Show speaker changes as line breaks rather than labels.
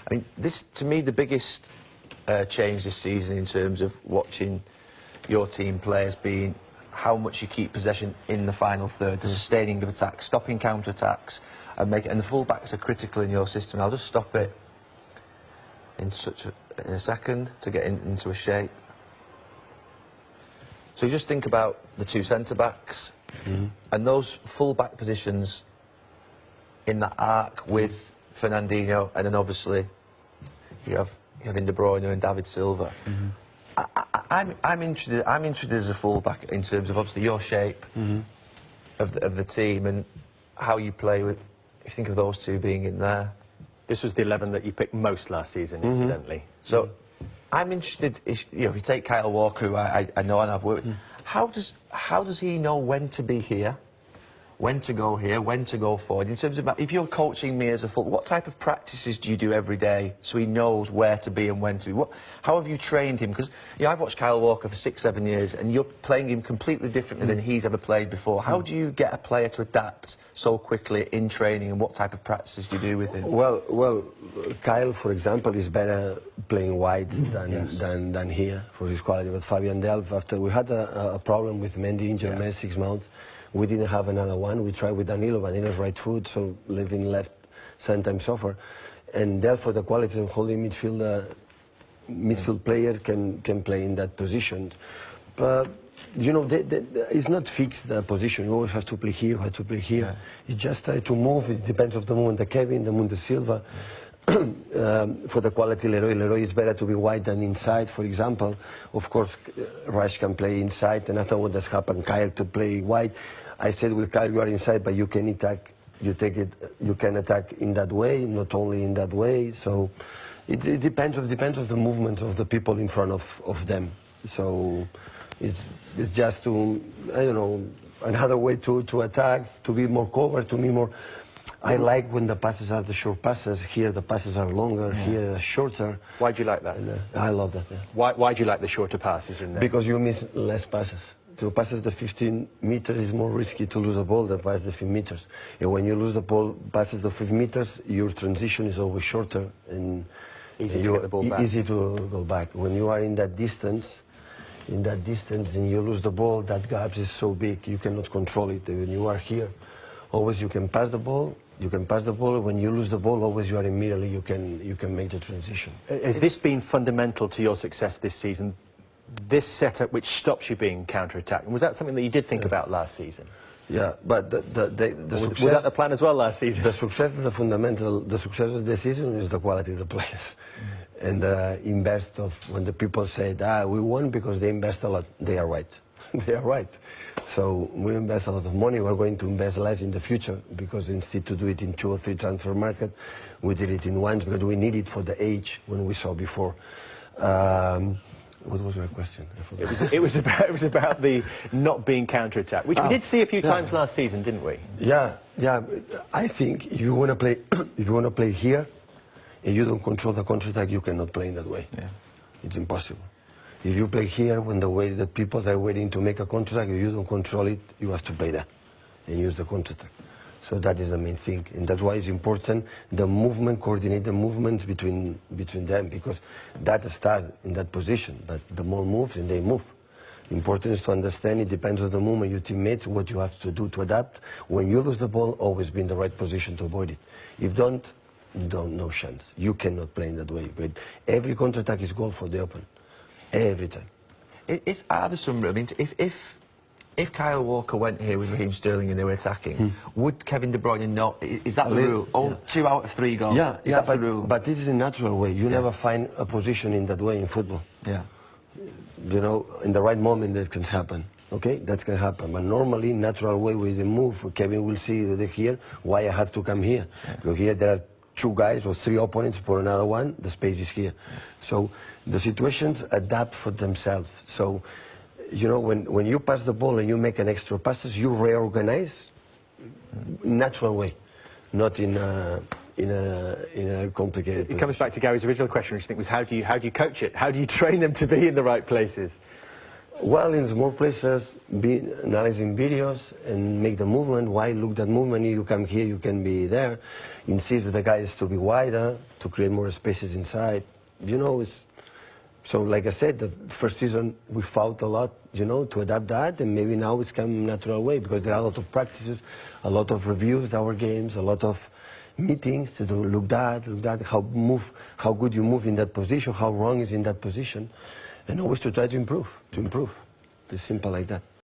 I mean, this, to me, the biggest change this season in terms of watching your team play has been how much you keep possession in the final third, the sustaining of attacks, stopping counter-attacks, and the full-backs are critical in your system. I'll just stop it in a second to get into a shape. So you just think about the two centre-backs and those full-back positions in that arc with Fernandinho, and then obviously you have De Bruyne and David Silva. I'm interested as a full-back in terms of obviously your shape of the team and how you play with. If you think of those two being in there.
This was the 11 that you picked most last season, incidentally.
So I'm interested, if you take Kyle Walker, who I know and I've worked with, how does he know when to be here, when to go here, when to go forward? In terms of, if you're coaching me as a full, what type of practices do you do every day so he knows where to be and when to be? How have you trained him? Because I've watched Kyle Walker for 6-7 years and you're playing him completely differently than he's ever played before. How do you get a player to adapt so quickly in training, and what type of practices do you do with him?
Well, Kyle, for example, is better playing wide than here for his quality. But Fabian Delph, after we had a problem with Mendy in Germany 6 months, we didn't have another one. We tried with Danilo, but Danilo's right foot, so leaving left sometimes suffer. And therefore, the quality of holding midfield player can play in that position. But you know, it's not fixed the position. You always have to play here, have to play here. You just try to move. It depends of the moment. The Kevin, the moment, the Silva. For the quality Leroy is better to be wide than inside, for example. Of course, Rush can play inside, and after what has happened, Kyle to play wide. I said with Kyle, you are inside, but you can attack. You can attack in that way, not only in that way. So it depends of the movement of the people in front of them. So it's just to, I don't know, another way to attack, to be more cover, to be more. I like when the passes are the short passes. Here the passes are longer, here are shorter.
Why do you like that?
And, I love that.
Why do you like the shorter passes in there?
Because you miss less passes. To passes the 15 meters is more risky to lose the ball than pass the 5 meters. And when you lose the ball, passes the 5 meters, your transition is always shorter and
easy to get the ball back.
Easy to go back. When you are in that distance, and you lose the ball, that gap is so big you cannot control it. When you are here, always you can pass the ball. You can pass the ball. When you lose the ball, always you are immediately you can make the transition.
Has this been fundamental to your success this season? This setup which stops you being counter-attacked? Was that something that you did think about last season?
Yeah, but the success...
Was that the plan as well last season?
The success is the fundamental. The success of the season is the quality of the players. And invest of, when the people say, we won because they invest a lot, they are right. They are right. So we invest a lot of money. We're going to invest less in the future because instead to do it in 2 or 3 transfer market, we did it in one because we need it for the age when we saw before. What was your question?
It was about the not being counter-attack, which we did see a few times last season, didn't we?
Yeah. I think if you want to play here, and you don't control the counter-attack, you cannot play in that way. Yeah. It's impossible. If you play here, when the way that people are waiting to make a counter-attack, if you don't control it, you have to play there and use the counter-attack. So that is the main thing, and that's why it's important the movement, coordinate the movements between them, because that starts in that position. But the more moves, and they move. Important is to understand it depends on the movement, your teammates, what you have to do to adapt. When you lose the ball, always be in the right position to avoid it. If don't, no chance. You cannot play in that way. But every counter-attack is goal for the opponent, every time.
Are there some? I mean, if Kyle Walker went here with Raheem Sterling and they were attacking, would Kevin De Bruyne not? Is that the rule? Yeah. 2 out of 3 goals.
Yeah,
that's the rule.
But this is a natural way. You never find a position in that way in football.
Yeah.
You know, in the right moment that can happen. Okay, that can happen. But normally, natural way with the move, Kevin will see that here, why I have to come here. Yeah. Because here there are 2 guys or 3 opponents for another one, the space is here. Yeah. So the situations adapt for themselves. So, you know, when you pass the ball and you make an extra passes, you reorganize natural way, not in a complicated.
It comes back to Gary's original question, which I think was how do you coach it? How do you train them to be in the right places?
Well, in small places, be analyzing videos and make the movement. Why look that movement? You come here, you can be there. Insist with the guys to be wider, to create more spaces inside. You know, so like I said, the first season we fought a lot, you know, to adapt that, and maybe now it's come natural way because there are a lot of practices, a lot of reviews of our games, a lot of meetings to do, look that, how good you move in that position, how wrong is in that position. And always to try to improve. It's simple like that.